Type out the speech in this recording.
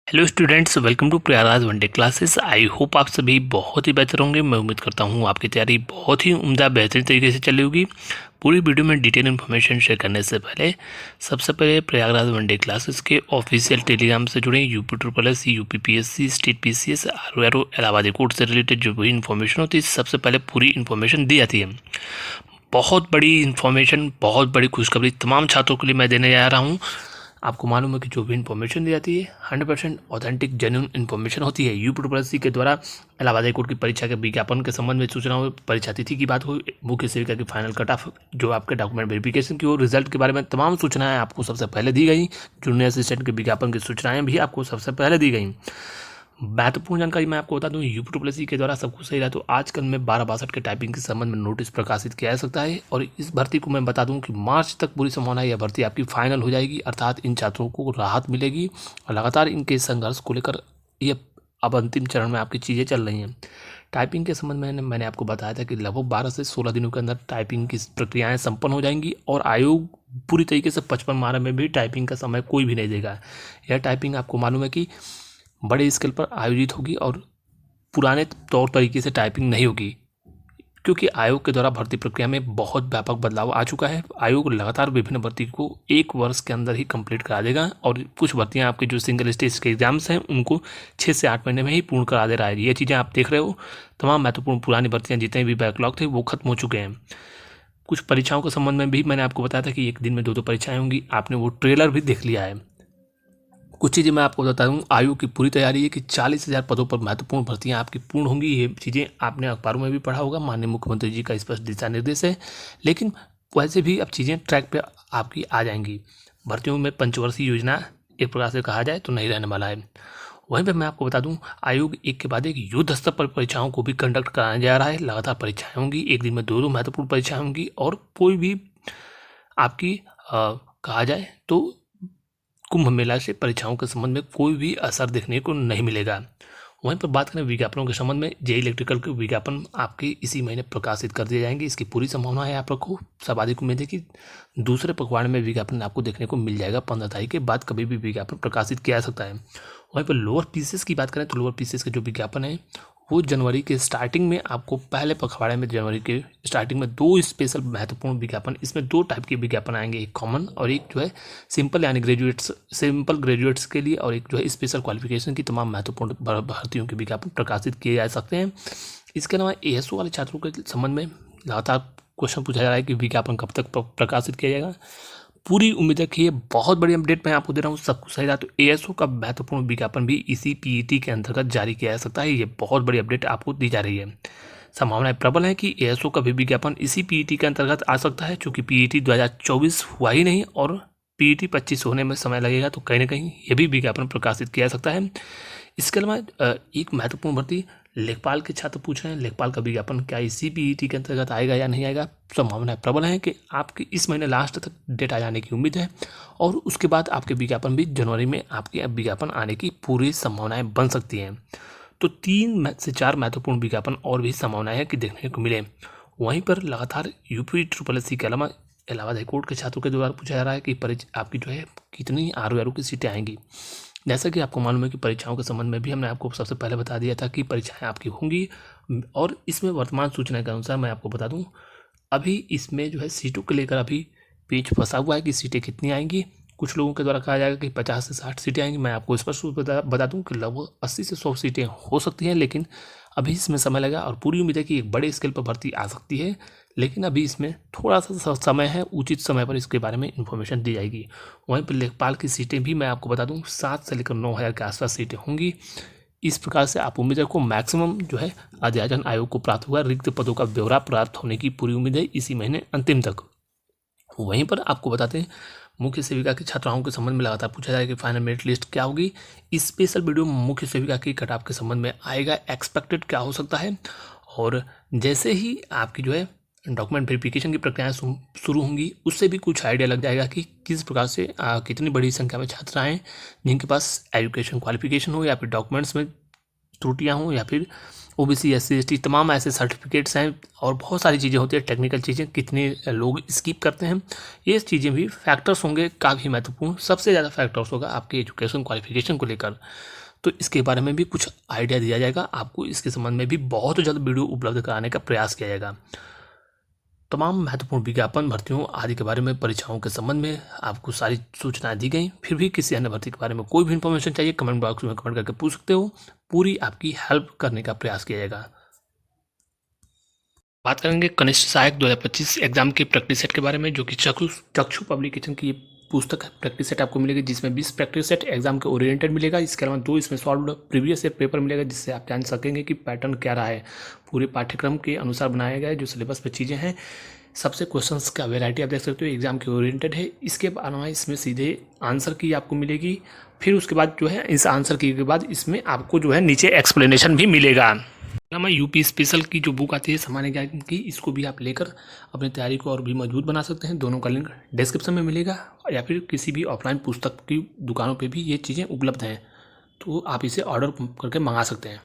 Hello students, welcome to Prayagraj one day classes. I hope आप सभी बहुत ही बेहतर होंगे। मैं उम्मीद करता हूँ आपकी तैयारी बहुत ही उम्दा बेहतरीन तरीके से चल रही होगी। पूरी वीडियो में डिटेल इन्फॉर्मेशन शेयर करने से पहले सबसे पहले प्रयागराज वनडे क्लासेस के ऑफिशियल टेलीग्राम से जुड़े UP triple S, UP PSC, state PCS, or Allahabad court से रिलेटेड जो भी इन्फॉर्मेशन होती है सबसे पहले पूरी इन्फॉर्मेशन दी जाती है। बहुत बड़ी इन्फॉर्मेशन, बहुत बड़ी खुशखबरी तमाम छात्रों के लिए मैं देने जा रहा हूँ। आपको मालूम है कि जो भी इन्फॉर्मेशन दी जाती है 100% ऑथेंटिक जेन्युइन इन्फॉर्मेशन होती है। यूपीएससी के द्वारा इलाहाबाद हाई कोर्ट की परीक्षा के विज्ञापन के संबंध में सूचना हो, परीक्षा तिथि की बात हो, मुख्य सेविका की फाइनल कट ऑफ, जो आपके डॉक्यूमेंट वेरिफिकेशन की हो, रिजल्ट के बारे में तमाम सूचनाएं आपको सबसे पहले दी गई। जूनियर असिस्टेंट के विज्ञापन की सूचनाएं भी आपको सबसे पहले दी गई। महत्वपूर्ण जानकारी मैं आपको बता दूं, यूपीएससी के द्वारा सब कुछ सही रहा तो आजकल में 1262 के टाइपिंग के संबंध में नोटिस प्रकाशित किया जा सकता है। और इस भर्ती को मैं बता दूं कि मार्च तक पूरी संभावना है यह भर्ती आपकी फाइनल हो जाएगी, अर्थात इन छात्रों को राहत मिलेगी। और लगातार इनके संघर्ष को लेकर ये अब अंतिम चरण में आपकी चीज़ें चल रही हैं। टाइपिंग के संबंध में मैंने आपको बताया था कि लगभग 12 से 16 दिनों के अंदर टाइपिंग की प्रक्रियाएं संपन्न हो जाएंगी। और आयोग पूरी तरीके से 55 में भी टाइपिंग का समय कोई भी नहीं देगा। यह टाइपिंग आपको मालूम है कि बड़े स्केल पर आयोजित होगी और पुराने तौर तरीके से टाइपिंग नहीं होगी, क्योंकि आयोग के द्वारा भर्ती प्रक्रिया में बहुत व्यापक बदलाव आ चुका है। आयोग लगातार विभिन्न भर्ती को 1 वर्ष के अंदर ही कंप्लीट करा देगा और कुछ भर्तियां आपके जो सिंगल स्टेज के एग्जाम्स हैं उनको 6 से 8 महीने में ही पूर्ण करा दे रहा है। ये चीज़ें आप देख रहे हो। तमाम महत्वपूर्ण पुरानी भर्तियाँ जितने भी बैकलॉग थे वो खत्म हो चुके हैं। कुछ परीक्षाओं के संबंध में भी मैंने आपको बताया था कि एक दिन में 2 परीक्षाएं होंगी। आपने वो ट्रेलर भी देख लिया है। कुछ चीज़ें मैं आपको बता दूँ, आयोग की पूरी तैयारी है कि 40,000 पदों पर महत्वपूर्ण भर्तियां आपकी पूर्ण होंगी। ये चीज़ें आपने अखबारों में भी पढ़ा होगा, माननीय मुख्यमंत्री जी का स्पष्ट दिशा निर्देश है। लेकिन वैसे भी अब चीज़ें ट्रैक पे आपकी आ जाएंगी। भर्तियों में पंचवर्षीय योजना एक प्रकार से कहा जाए तो नहीं रहने वाला है। वहीं पर मैं आपको बता दूं, आयोग एक के बाद एक युद्ध स्तर पर परीक्षाओं को भी कंडक्ट कराने जा रहा है। लगातार परीक्षाएं होंगी, एक दिन में 2 महत्वपूर्ण परीक्षाएं होंगी और कोई भी आपकी कहा जाए तो कुंभ मेला से परीक्षाओं के संबंध में कोई भी असर देखने को नहीं मिलेगा। वहीं पर बात करें विज्ञापनों के संबंध में, जेई इलेक्ट्रिकल के विज्ञापन आपके इसी महीने प्रकाशित कर दिए जाएंगे। इसकी पूरी संभावना है। आप रखो सर्वाधिक उम्मीद है कि दूसरे पखवाड़े में विज्ञापन आपको देखने को मिल जाएगा। 15 तारीख के बाद कभी भी विज्ञापन प्रकाशित किया जा सकता है। वहीं पर लोअर पीसीएस की बात करें तो लोअर पीसीएस का जो विज्ञापन है वो जनवरी के स्टार्टिंग में आपको पहले पखवाड़े में जनवरी के स्टार्टिंग में 2 स्पेशल महत्वपूर्ण विज्ञापन, इसमें 2 टाइप के विज्ञापन आएंगे, एक कॉमन और एक जो है सिंपल, यानी सिंपल ग्रेजुएट्स के लिए, और एक जो है स्पेशल क्वालिफिकेशन की तमाम महत्वपूर्ण भर्तियों के विज्ञापन प्रकाशित किए जा सकते हैं। इसके अलावा एएसओ वाले छात्रों के संबंध में लगातार क्वेश्चन पूछा जा रहा है कि विज्ञापन कब तक प्रकाशित किया जाएगा। पूरी उम्मीद है कि ये बहुत बड़ी अपडेट मैं आपको दे रहा हूँ। सब कुछ सही रहा तो एएसओ का महत्वपूर्ण विज्ञापन भी इसी पीईटी के अंतर्गत जारी किया जा सकता है। ये बहुत बड़ी अपडेट आपको दी जा रही है। संभावनाएं प्रबल है कि एएसओ का भी विज्ञापन इसी पीईटी के अंतर्गत आ सकता है, क्योंकि पीईटी 2024 हुआ ही नहीं और पीईटी 25 होने में समय लगेगा, तो कहीं ना कहीं ये भी विज्ञापन प्रकाशित किया जा सकता है। इसके अलावा एक महत्वपूर्ण भर्ती लेखपाल के छात्र पूछ रहे हैं, लेखपाल का विज्ञापन क्या इसी पीईटी के अंतर्गत आएगा या नहीं आएगा। संभावना प्रबल है कि आपके इस महीने लास्ट तक डेट आ जाने की उम्मीद है और उसके बाद आपके विज्ञापन भी जनवरी में आपके विज्ञापन आने की पूरी संभावनाएं बन सकती हैं। तो 3 से 4 महत्वपूर्ण विज्ञापन और भी संभावनाएं है कि देखने को मिले। वहीं पर लगातार यूपी ट्रिपल एस के अलावा इलाहाबाद हाईकोर्ट के छात्रों के द्वारा पूछा जा रहा है कि आपकी जो है कितनी आर की सीटें आएंगी। जैसा कि आपको मालूम है कि परीक्षाओं के संबंध में भी हमने आपको सबसे पहले बता दिया था कि परीक्षाएं आपकी होंगी। और इसमें वर्तमान सूचना के अनुसार मैं आपको बता दूं, अभी इसमें जो है सीटों को लेकर अभी पेच फंसा हुआ है कि सीटें कितनी आएंगी। कुछ लोगों के द्वारा कहा जाएगा कि 50 से 60 सीटें आएंगी। मैं आपको स्पष्ट रूप से बता दूं कि लगभग 80 से 100 सीटें हो सकती हैं, लेकिन अभी इसमें समय लगा और पूरी उम्मीद है कि एक बड़े स्केल पर भर्ती आ सकती है। लेकिन अभी इसमें थोड़ा सा समय है, उचित समय पर इसके बारे में इन्फॉर्मेशन दी जाएगी। वहीं पर लेखपाल की सीटें भी मैं आपको बता दूं 7 से लेकर 9,000 के आसपास सीटें होंगी। इस प्रकार से आप उम्मीद को मैक्सिमम जो है अध्याचन आयोग को प्राप्त हुआ। रिक्त पदों का ब्यौरा प्राप्त होने की पूरी उम्मीद है इसी महीने अंतिम तक। वहीं पर आपको बताते हैं, मुख्य सेविका की छात्राओं के संबंध में लगातार पूछा जाएगा कि फाइनल मेरिट लिस्ट क्या होगी। स्पेशल वीडियो मुख्य सेविका की कट-ऑफ के संबंध में आएगा, एक्सपेक्टेड क्या हो सकता है। और जैसे ही आपकी जो है डॉक्यूमेंट वेरिफिकेशन की प्रक्रियाएं शुरू होंगी, उससे भी कुछ आइडिया लग जाएगा कि किस प्रकार से कितनी बड़ी संख्या में छात्र आएँ जिनके पास एजुकेशन क्वालिफिकेशन हो या फिर डॉक्यूमेंट्स में त्रुटियाँ हों या फिर ओबीसी SC ST तमाम ऐसे सर्टिफिकेट्स हैं और बहुत सारी चीज़ें होती हैं, टेक्निकल चीज़ें कितने लोग स्किप करते हैं, ये चीज़ें भी फैक्टर्स होंगे काफ़ी महत्वपूर्ण। सबसे ज़्यादा फैक्टर्स होगा आपके एजुकेशन क्वालिफिकेशन को लेकर, तो इसके बारे में भी कुछ आइडिया दिया जाएगा आपको। इसके संबंध में भी बहुत जल्द वीडियो उपलब्ध कराने का प्रयास किया जाएगा। तमाम महत्वपूर्ण विज्ञापन, भर्तियों आदि के बारे में, परीक्षाओं के संबंध में आपको सारी सूचनाएं दी गई। फिर भी किसी अन्य भर्ती के बारे में कोई भी इन्फॉर्मेशन चाहिए, कमेंट बॉक्स में कमेंट करके पूछ सकते हो, पूरी आपकी हेल्प करने का प्रयास किया जाएगा। बात करेंगे कनिष्ठ सहायक 2025 एग्जाम के प्रैक्टिस सेट के बारे में, जो कि चक्षु पब्लिकेशन की पुस्तक प्रैक्टिस सेट आपको मिलेगी, जिसमें 20 प्रैक्टिस सेट एग्जाम के ओरिएंटेड मिलेगा। इसके अलावा 2 इसमें सॉल्व प्रीवियस ईयर पेपर मिलेगा, जिससे आप जान सकेंगे कि पैटर्न क्या रहा है। पूरे पाठ्यक्रम के अनुसार बनाया गया है, जो सिलेबस पे चीज़ें हैं। सबसे क्वेश्चंस का वेराइटी आप देख सकते हो, एग्जाम के ओरिएंटेड है। इसके अलावा इसमें सीधे आंसर की आपको मिलेगी। फिर उसके बाद जो है, इस आंसर की के बाद इसमें आपको जो है नीचे एक्सप्लेनेशन भी मिलेगा। मैं यूपी स्पेशल की जो बुक आती है सामान्य ज्ञान की, इसको भी आप लेकर अपनी तैयारी को और भी मजबूत बना सकते हैं। दोनों का लिंक डिस्क्रिप्शन में मिलेगा, या फिर किसी भी ऑफलाइन पुस्तक की दुकानों पे भी ये चीज़ें उपलब्ध हैं, तो आप इसे ऑर्डर करके मंगा सकते हैं।